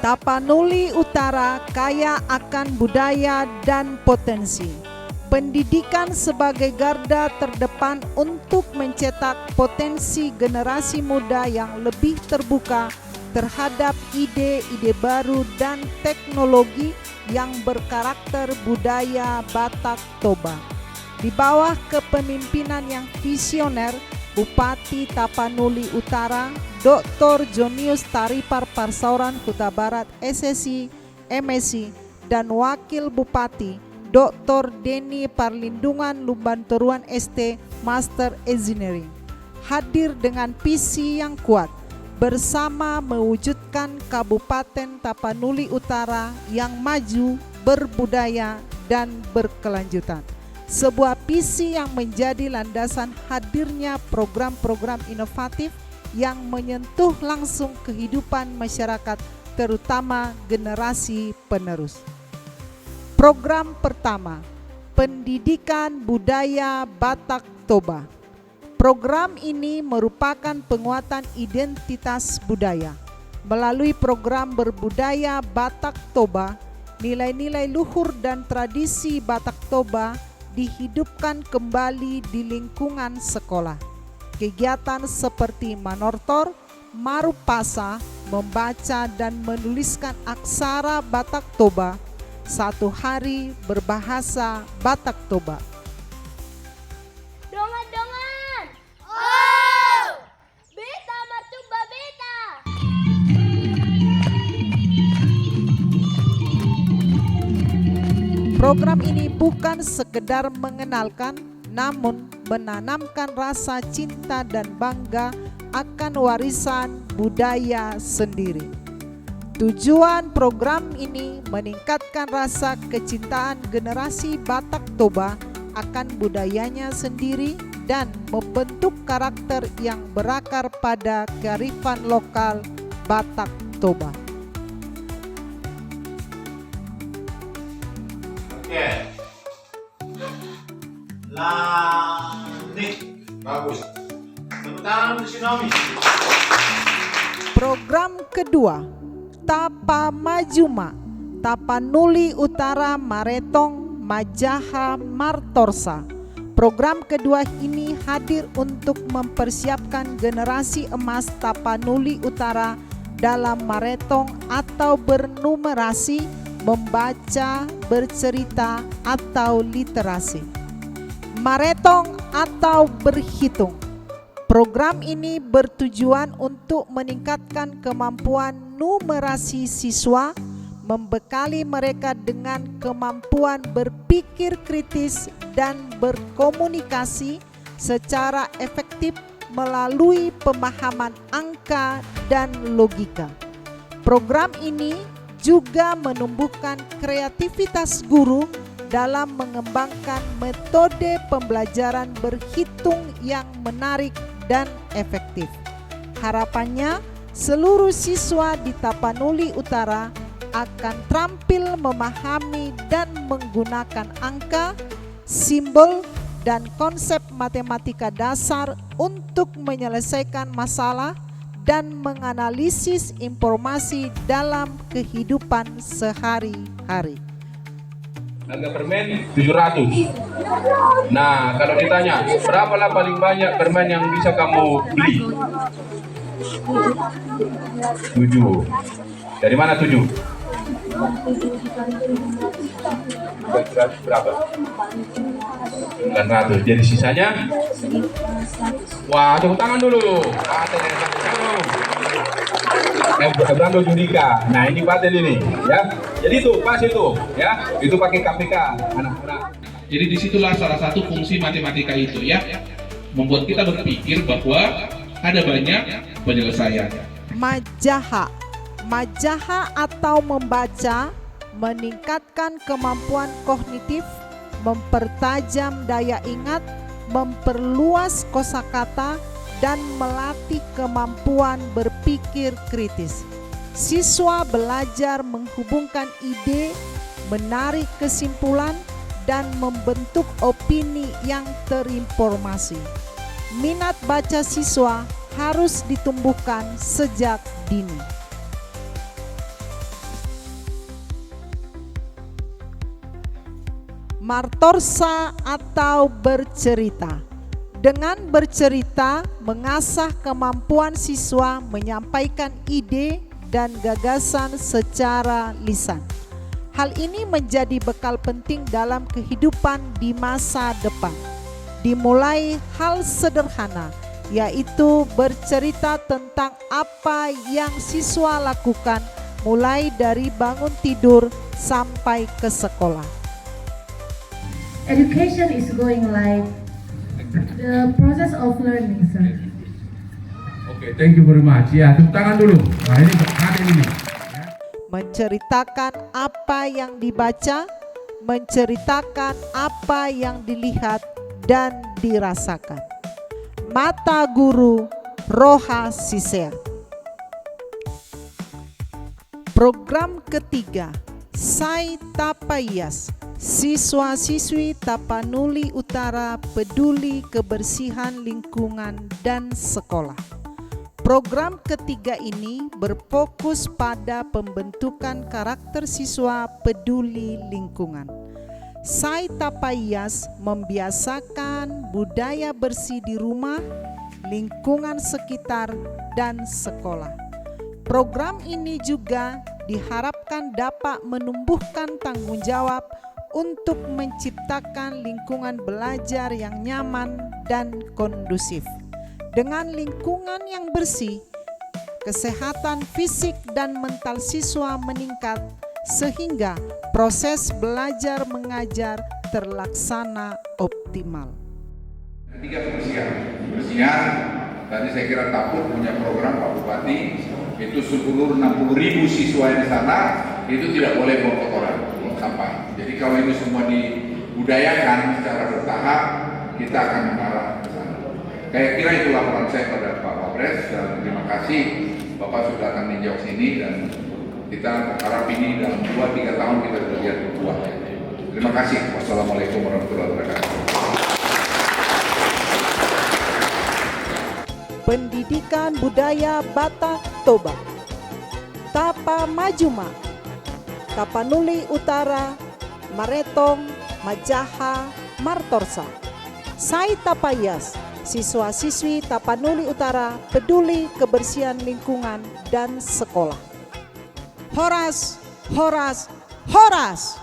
Tapanuli Utara kaya akan budaya dan potensi. Pendidikan sebagai garda terdepan untuk mencetak potensi generasi muda yang lebih terbuka terhadap ide-ide baru dan teknologi yang berkarakter budaya Batak Toba. Di bawah kepemimpinan yang visioner, Bupati Tapanuli Utara, Dr. Jonius Taripar Parsauran Kuta Barat SSI, MSI, dan Wakil Bupati, Dr. Denny Parlindungan Lumbanturuan ST, Master Engineering, hadir dengan visi yang kuat, bersama mewujudkan Kabupaten Tapanuli Utara yang maju, berbudaya, dan berkelanjutan. Sebuah visi yang menjadi landasan hadirnya program-program inovatif yang menyentuh langsung kehidupan masyarakat, terutama generasi penerus. Program pertama, Pendidikan Budaya Batak Toba. Program ini merupakan penguatan identitas budaya. Melalui program berbudaya Batak Toba, nilai-nilai luhur dan tradisi Batak Toba dihidupkan kembali di lingkungan sekolah. Kegiatan seperti manortor, marupasa, membaca dan menuliskan aksara Batak Toba, satu hari berbahasa Batak Toba. Dongan-dongan! Oh! Beta marcuba beta! Program ini bukan sekedar mengenalkan, namun menanamkan rasa cinta dan bangga akan warisan budaya sendiri. Tujuan program ini meningkatkan rasa kecintaan generasi Batak Toba akan budayanya sendiri dan membentuk karakter yang berakar pada kearifan lokal Batak Toba. Oke. Lanjut. Bagus. Tepuk tangan untuk Shinomi. Program kedua, Tapa Majuma, Tapanuli Utara Maretong Majaha Martorsa. Program kedua ini hadir untuk mempersiapkan generasi emas Tapanuli Utara dalam Maretong atau bernumerasi, membaca, bercerita, atau literasi. Maretong atau berhitung. Program ini bertujuan untuk meningkatkan kemampuan numerasi siswa, membekali mereka dengan kemampuan berpikir kritis dan berkomunikasi secara efektif melalui pemahaman angka dan logika. Program ini juga menumbuhkan kreativitas guru dalam mengembangkan metode pembelajaran berhitung yang menarik dan efektif. Harapannya, seluruh siswa di Tapanuli Utara akan terampil memahami dan menggunakan angka, simbol, dan konsep matematika dasar untuk menyelesaikan masalah dan menganalisis informasi dalam kehidupan sehari-hari. Harga permen 700. Nah, kalau ditanya berapalah paling banyak permen yang bisa kamu beli? 7. Dari mana 7? Berapa? 900. Jadi sisanya? Wah, tepuk tangan dulu. Brando Judika. Nah, ini paten ini, ya. Jadi itu pas itu, ya. Itu pakai KPK, anak-anak. Jadi disitulah salah satu fungsi matematika itu, ya, membuat kita berpikir bahwa ada banyak penyelesaian. Majaha. Majaha atau membaca meningkatkan kemampuan kognitif, mempertajam daya ingat, memperluas kosakata, dan melatih kemampuan berpikir kritis. Siswa belajar menghubungkan ide, menarik kesimpulan, dan membentuk opini yang terinformasi. Minat baca siswa harus ditumbuhkan sejak dini. Martorsa atau bercerita. Dengan bercerita, mengasah kemampuan siswa menyampaikan ide dan gagasan secara lisan. Hal ini menjadi bekal penting dalam kehidupan di masa depan. Dimulai hal sederhana, yaitu bercerita tentang apa yang siswa lakukan mulai dari bangun tidur sampai ke sekolah. Education is going like the process of learning, sir. Oke, thank you very much. Ya, tepuk tangan dulu. Nah, ini Aden ini. Menceritakan apa yang dibaca, menceritakan apa yang dilihat dan dirasakan. Mata Guru Roha Sisea. Program ketiga, Sai Tapayas. Siswa-siswi Tapanuli Utara peduli kebersihan lingkungan dan sekolah. Program ketiga ini berfokus pada pembentukan karakter siswa peduli lingkungan. Sai Tapayas membiasakan budaya bersih di rumah, lingkungan sekitar, dan sekolah. Program ini juga diharapkan dapat menumbuhkan tanggung jawab untuk menciptakan lingkungan belajar yang nyaman dan kondusif. Dengan lingkungan yang bersih, kesehatan fisik dan mental siswa meningkat sehingga proses belajar mengajar terlaksana optimal. Tiga kebersihan, tadi saya kira Tapur punya program Pak Bupati, itu seluruh 60.000 siswa yang di sana itu tidak boleh buang kotoran, buang sampah. Jadi kalau ini semua dibudayakan secara bertahap, kita akan mengarah ke sana. Saya kira itu laporan saya pada Pak Wapres, dan terima kasih Bapak sudah akan meninjau sini, dan kita harap ini dalam 2-3 tahun kita sudah lihat buahnya. Terima kasih. Wassalamualaikum warahmatullahi wabarakatuh. Pendidikan Budaya Batak Toba. Tapa Majuma, Tapanuli Utara, Maretong, Majaha, Martorsa. Sai Tapayas, siswa-siswi Tapanuli Utara peduli kebersihan lingkungan dan sekolah. Horas, horas, horas.